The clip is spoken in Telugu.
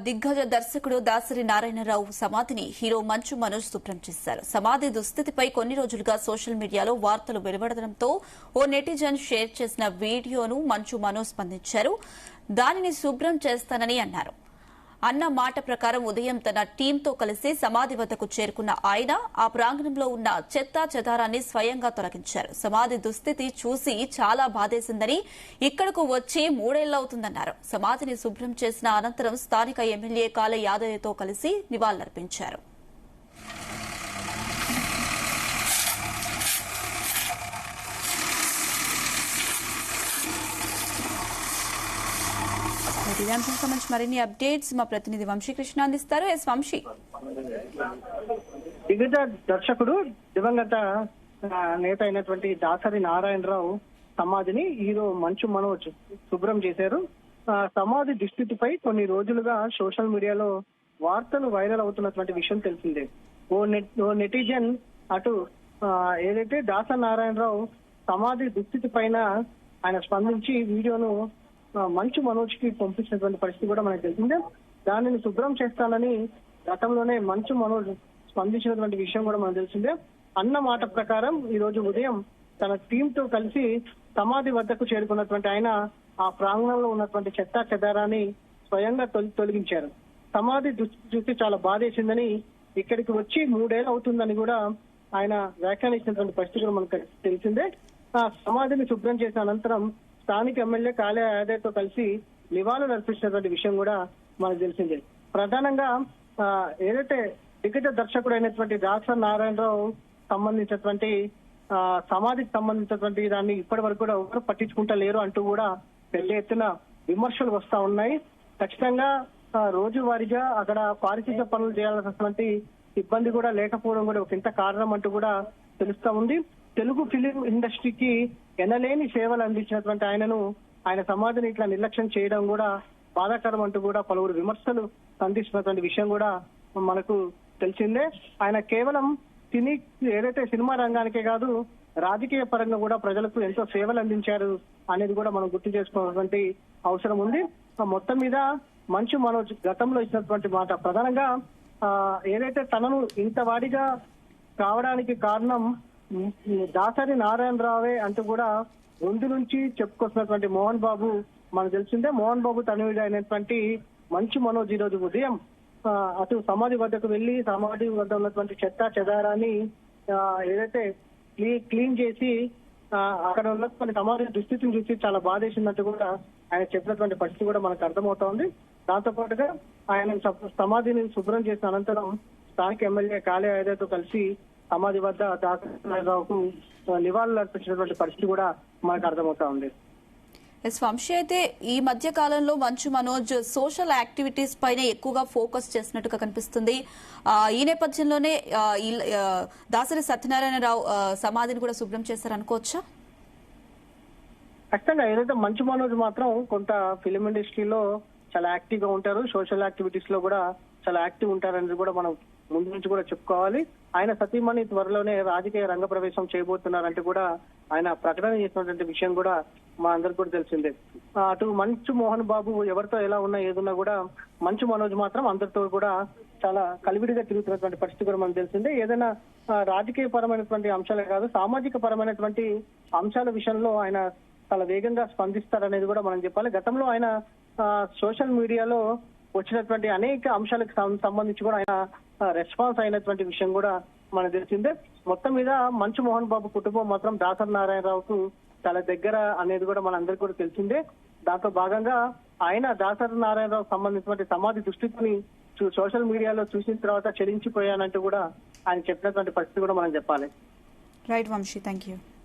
దిగ్గజ దర్శకుడు దాసరి నారాయణరావు సమాధిని హీరో మంచు మనోజ్ శుభ్రం చేశారు. సమాధి దుస్థితిపై కొన్ని రోజులుగా సోషల్ మీడియాలో వార్తలు వెలువడడంతో ఓ నెటిజన్ షేర్ చేసిన వీడియోను మంచు మనోజ్ స్పందించారు. దానిని శుభ్రం చేస్తానని అన్నారు. అన్న మాట ప్రకారం ఉదయం తన టీంతో కలిసి సమాధి వద్దకు చేరుకున్న ఆయన ఆ ప్రాంగణంలో ఉన్న చెత్తా చెదారాన్ని స్వయంగా తొలగించారు. సమాధి దుస్థితి చూసి చాలా బాధేసిందని, ఇక్కడకు వచ్చి 3 ఏళ్లవుతుందన్నారు. సమాధిని శుభ్రం చేసిన అనంతరం స్థానిక ఎమ్మెల్యే కాళ యాదయ్యతో కలిసి నివాళులర్పించారు. సంబంధించి మరిన్ని అప్డేట్స్ మా ప్రతినిధి వంశీకృష్ణ అందిస్తారు. ఎస్ వంశీ. దిగ్గజ దర్శకుడు దివంగత నేత అయినటువంటి దాసరి నారాయణరావు సమాధిని హీరో మంచు మనోజ్ శుభ్రం చేశారు. సమాధి దుస్థితిపై కొన్ని రోజులుగా సోషల్ మీడియాలో వార్తలు వైరల్ అవుతున్నటువంటి విషయం తెలిసిందే. ఓ నెటిజన్ అటు ఏదైతే దాసరి నారాయణరావు సమాధి దుస్థితి పైన ఆయన స్పందించి వీడియోను మంచు మనోజ్ కి పంపించినటువంటి పరిస్థితి కూడా మనకు తెలిసిందే. దానిని శుభ్రం చేస్తానని గతంలోనే మంచు మనోజ్ స్పందించినటువంటి విషయం కూడా మనకు తెలిసిందే. అన్న మాట ప్రకారం ఈ రోజు ఉదయం తన టీంతో కలిసి సమాధి వద్దకు చేరుకున్నటువంటి ఆయన ఆ ప్రాంగణంలో ఉన్నటువంటి చెత్తా చెదారాన్ని స్వయంగా తొలగించారు. సమాధి చూసి చాలా బాధేసిందని, ఇక్కడికి వచ్చి 3 ఏళ్ళు అవుతుందని కూడా ఆయన వ్యాఖ్యానించినటువంటి పరిస్థితి కూడా మనకు తెలిసిందే. ఆ సమాధిని శుభ్రం చేసిన అనంతరం స్థానిక ఎమ్మెల్యే కాళ యాదయ్యతో కలిసి నివాళులు అర్పించినటువంటి విషయం కూడా మనకు తెలిసిందే. ప్రధానంగా ఏదైతే దిగ్గజ దర్శకుడు అయినటువంటి దాసరి నారాయణరావు సంబంధించినటువంటి సమాధికి సంబంధించినటువంటి దాన్ని ఇప్పటి వరకు కూడా ఎవరు పట్టించుకుంటలేరు అంటూ కూడా పెద్ద ఎత్తున విమర్శలు వస్తా ఉన్నాయి. ఖచ్చితంగా రోజువారీగా అక్కడ పారిశుద్ధ్య పనులు చేయాల్సినటువంటి ఇబ్బంది కూడా లేకపోవడం కూడా ఒక ఇంత కారణం అంటూ కూడా తెలుస్తా ఉంది. తెలుగు ఫిలిం ఇండస్ట్రీకి ఎనలేని సేవలు అందించినటువంటి ఆయన సమాధిని ఇట్లా నిర్లక్ష్యం చేయడం కూడా బాధాకరం అంటూ కూడా పలువురు విమర్శలు సంధిస్తున్నటువంటి విషయం కూడా మనకు తెలిసిందే. ఆయన కేవలం ఏదైతే సినిమా రంగానికే కాదు, రాజకీయ పరంగా కూడా ప్రజలకు ఎంతో సేవలు అందించారు అనేది కూడా మనం గుర్తు చేసుకోవాల్సినటువంటి అవసరం ఉంది. మొత్తం మీద మంచు మనోజ్ గతంలో ఇచ్చినటువంటి మాట ప్రధానంగా ఏదైతే తనను ఇంత వాడిగా కావడానికి కారణం దాసరి నారాయణరావే అంటూ కూడా ముందు నుంచి చెప్పుకొస్తున్నటువంటి మోహన్ బాబు మనకు తెలిసిందే. మోహన్ బాబు తనయుడు అయినటువంటి మంచు మనోజ్ ఈ రోజు ఉదయం అటు సమాధి వద్దకు వెళ్లి సమాధి వద్ద ఉన్నటువంటి చెత్తా చెదారాన్ని ఏదైతే క్లీన్ చేసి అక్కడ ఉన్నటువంటి సమాధి దుస్థితిని చూసి చాలా బాధేసిందంటూ కూడా ఆయన చెప్పినటువంటి పరిస్థితి కూడా మనకు అర్థమవుతోంది. దాంతో పాటుగా ఆయన సమాధిని శుభ్రం చేసిన అనంతరం స్థానిక ఎమ్మెల్యే కాళ యాదయ్యతో కలిసి సమాధి వద్ద దాసరి నారాయణరావుకు నివాళులు అర్పించినటువంటి పరిస్థితి కూడా మనకు అర్థమవుతా ఉంది. ఎస్ వంశీ, అయితే ఈ మధ్య కాలంలో మంచు మనోజ్ సోషల్ యాక్టివిటీస్ పైన ఎక్కువగా ఫోకస్ చేసినట్టుగా కనిపిస్తుంది. ఈ నేపథ్యంలోనే దాసరి సత్యనారాయణరావు సమాధిని కూడా శుభ్రం చేశారనుకోవచ్చా? ఖచ్చితంగా ఏదైతే మంచు మనోజ్ మాత్రం కొంత ఫిలిం ఇండస్ట్రీలో చాలా యాక్టివ్ గా ఉంటారు, సోషల్ యాక్టివిటీస్ లో కూడా చాలా యాక్టివ్ ఉంటారనేది కూడా మనం ముందు నుంచి కూడా చెప్పుకోవాలి. ఆయన సతీమణి త్వరలోనే రాజకీయ రంగ ప్రవేశం చేయబోతున్నారంటే కూడా ఆయన ప్రకటన చేసినటువంటి విషయం కూడా మా అందరికి కూడా తెలిసిందే. అటు మంచు మోహన్ బాబు ఎవరితో ఎలా ఉన్నా ఏదున్నా కూడా మంచు మనోజ్ మాత్రం అందరితో కూడా చాలా కలివిడిగా తిరుగుతున్నటువంటి పరిస్థితి కూడా మనకు తెలిసిందే. ఏదైనా రాజకీయ పరమైనటువంటి అంశాలే కాదు, సామాజిక పరమైనటువంటి అంశాల విషయంలో ఆయన చాలా వేగంగా స్పందిస్తారనేది కూడా మనం చెప్పాలి. గతంలో ఆయన సోషల్ మీడియాలో వచ్చినటువంటి అనేక అంశాలకు సంబంధించి కూడా ఆయన రెస్పాన్స్ అయినటువంటి విషయం కూడా మనకు తెలిసిందే. మొత్తం మీద మంచు మోహన్ బాబు కుటుంబం మాత్రం దాసరి నారాయణరావుకు చాలా దగ్గర అనేది కూడా మనందరికీ కూడా తెలిసిందే. దాంతో భాగంగా ఆయన దాసరి నారాయణరావు సంబంధించినటువంటి సమాధి దుస్థితిని సోషల్ మీడియాలో చూసిన తర్వాత చెలించిపోయానంటూ కూడా ఆయన చెప్పినటువంటి పరిస్థితి కూడా మనం చెప్పాలి. Right Vamshi, thank you.